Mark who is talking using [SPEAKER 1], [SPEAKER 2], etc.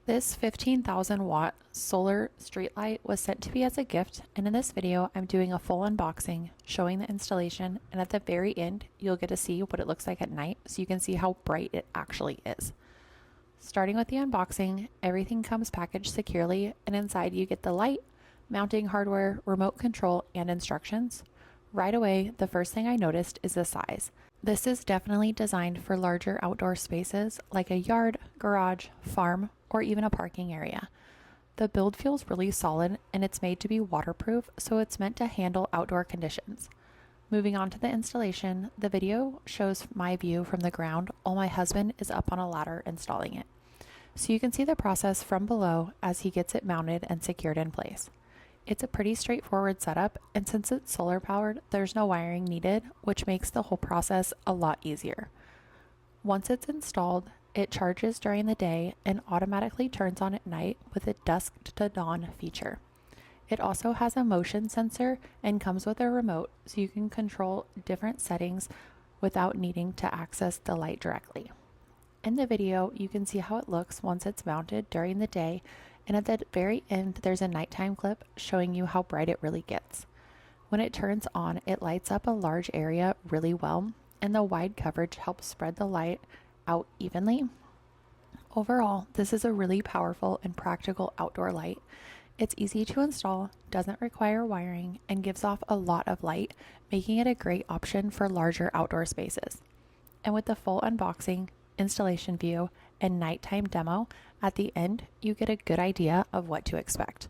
[SPEAKER 1] This 15,000 watt solar streetlight was sent to me as a gift, and in this video I'm doing a full unboxing showing the installation, and at the very end you'll get to see what it looks like at night so you can see how bright it actually is. Starting with the unboxing, everything comes packaged securely, and inside you get the light, mounting hardware, remote control, and instructions. Right away, the first thing I noticed is the size. This is definitely designed for larger outdoor spaces like a yard, garage, farm, or even a parking area. The build feels really solid and it's made to be waterproof, so it's meant to handle outdoor conditions. Moving on to the installation, the video shows my view from the ground while my husband is up on a ladder installing it. So you can see the process from below as he gets it mounted and secured in place. It's a pretty straightforward setup, and since it's solar powered, there's no wiring needed, which makes the whole process a lot easier. Once it's installed, it charges during the day and automatically turns on at night with a dusk to dawn feature. It also has a motion sensor and comes with a remote so you can control different settings without needing to access the light directly. In the video, you can see how it looks once it's mounted during the day, and at the very end there's a nighttime clip showing you how bright it really gets. When it turns on, it lights up a large area really well, and the wide coverage helps spread the light out evenly. Overall, this is a really powerful and practical outdoor light. It's easy to install, doesn't require wiring, and gives off a lot of light, making it a great option for larger outdoor spaces. And with the full unboxing, installation view, and nighttime demo, at the end, you get a good idea of what to expect.